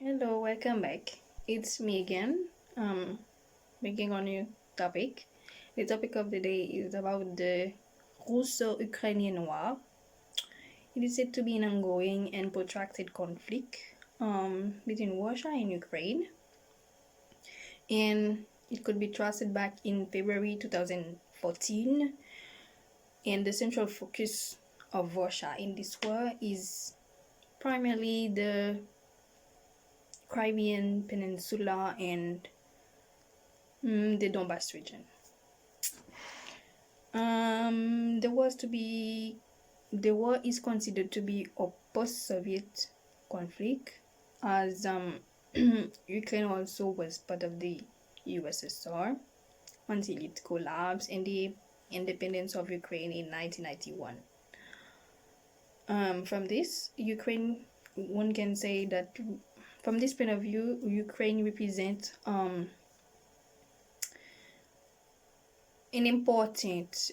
Hello, welcome back. It's me again. Making a new topic. The topic of the day is about the Russo-Ukrainian War. It is said to be an ongoing and protracted conflict between Russia and Ukraine, and it could be traced back in February 2014. And the central focus of Russia in this war is primarily the Crimean Peninsula and the Donbass region. The war is considered to be a post-Soviet conflict, as Ukraine also was part of the USSR until it collapsed and the independence of Ukraine in 1991. From this, Ukraine, one can say that from this point of view, Ukraine represents an important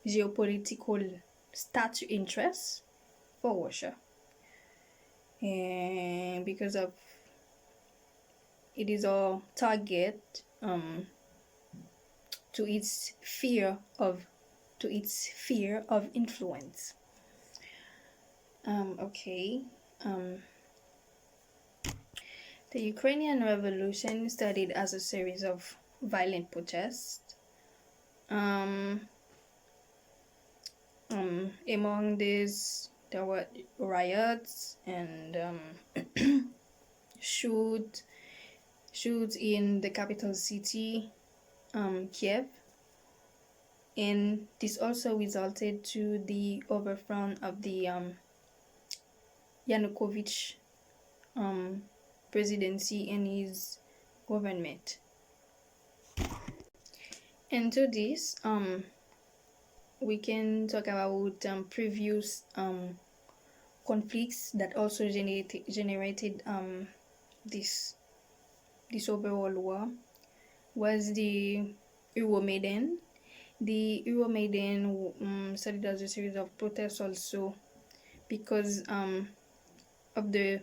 geopolitical status interest for Russia, and because of it is a target to its fear of influence. Okay. The Ukrainian Revolution started as a series of violent protests. Among these, there were riots and shoot shoots in the capital city, Kiev, and this also resulted to the overthrow of the Yanukovych presidency and his government. And to this, we can talk about previous conflicts that also generated this overall war was the Euromaidan. The Euromaidan started as a series of protests also because of the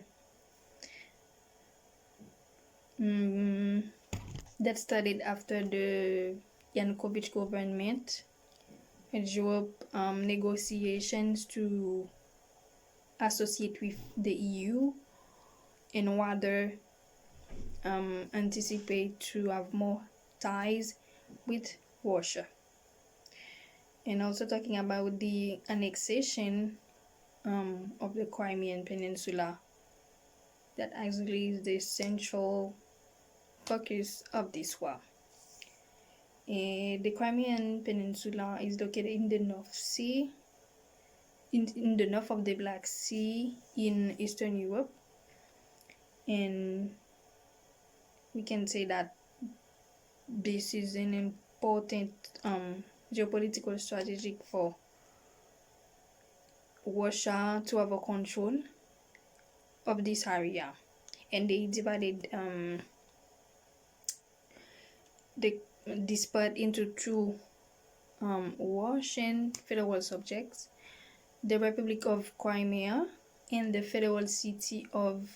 that started after the Yanukovych government drew up negotiations to associate with the EU and rather anticipate to have more ties with Russia. And also talking about the annexation of the Crimean Peninsula, that actually is the central focus of this war. The Crimean Peninsula is located in the North Sea, in the north of the Black Sea in Eastern Europe, and we can say that this is an important geopolitical strategy for Russia to have a control of this area, and they divided this part into two Russian federal subjects: the Republic of Crimea and the federal city of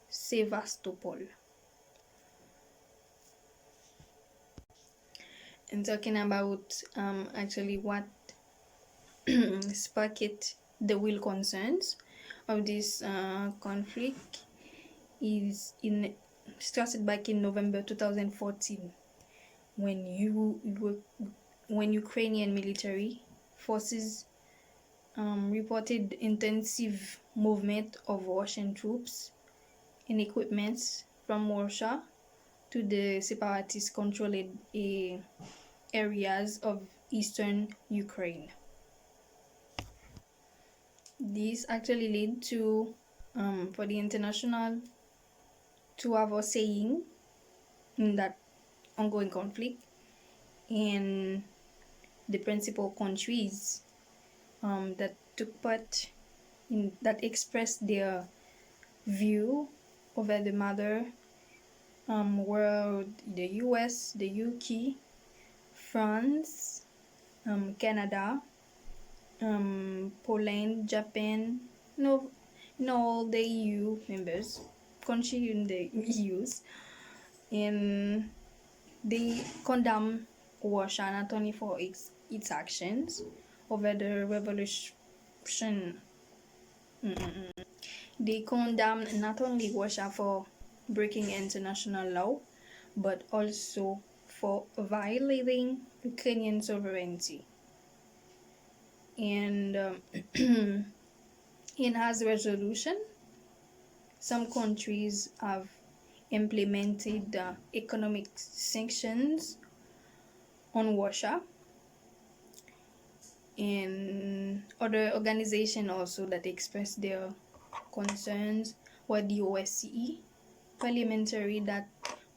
Sevastopol. And talking about actually what sparked the real concerns of this conflict is started back in November 2014 when Ukrainian military forces reported intensive movement of Russian troops and equipment from Russia to the separatist controlled areas of eastern Ukraine. This actually led to for the international to have a saying in that ongoing conflict, and the principal countries that took part in that expressed their view over the matter were the US, the UK, France, Canada, Poland, Japan, in all the EU members, country in the EU's, and they condemn Russia not only for its actions over the revolution. They condemn not only Russia for breaking international law, but also for violating Ukrainian sovereignty. And in as resolution, some countries have implemented economic sanctions on Russia, and other organizations also that express their concerns were the OSCE parliamentary that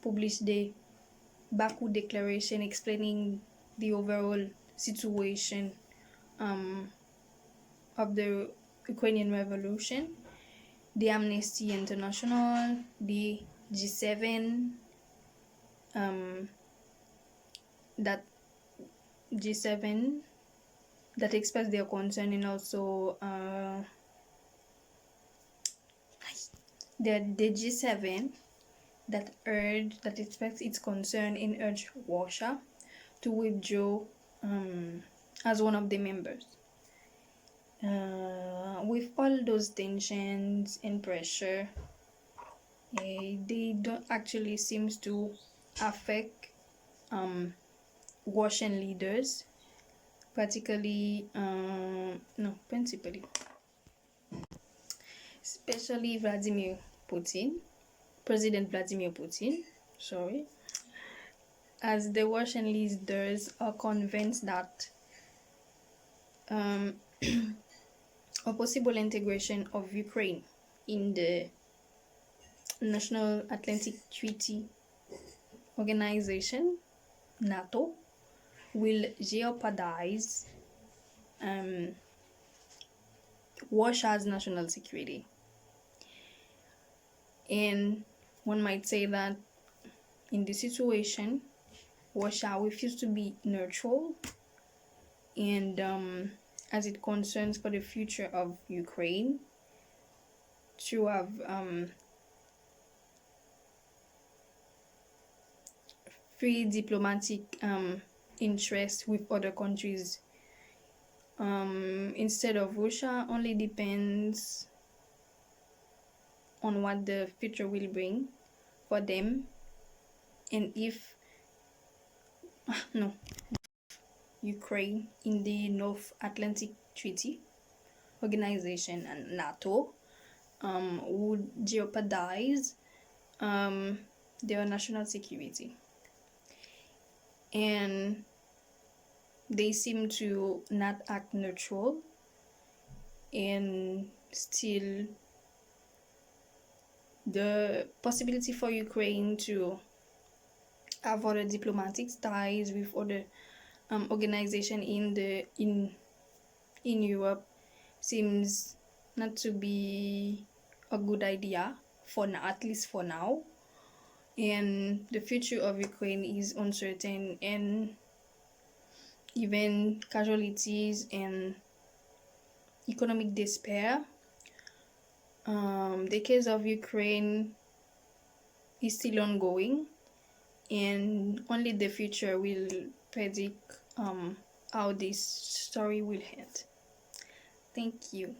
published the Baku Declaration explaining the overall situation of the Ukrainian Revolution, the Amnesty International, the G7, that G7 that expressed their concern, and also the G7 that expressed its concern and urged Russia to withdraw as one of the members. With all those tensions and pressure, they don't actually seems to affect Russian leaders, particularly especially President Vladimir Putin, as the Russian leaders are convinced that a possible integration of Ukraine in the National Atlantic Treaty Organization, NATO, will jeopardize Russia's national security. And one might say that in this situation, Russia refused to be neutral, and as it concerns for the future of Ukraine, to have free diplomatic interests with other countries instead of Russia only depends on what the future will bring for them, and if Ukraine in the North Atlantic Treaty Organization and NATO would jeopardize their national security. And they seem to not act neutral, and still the possibility for Ukraine to have other diplomatic ties with other organizations in Europe seems not to be a good idea for now, at least for now. And the future of Ukraine is uncertain, and even casualties and economic despair. The case of Ukraine is still ongoing, and only the future will predict how this story will end. Thank you.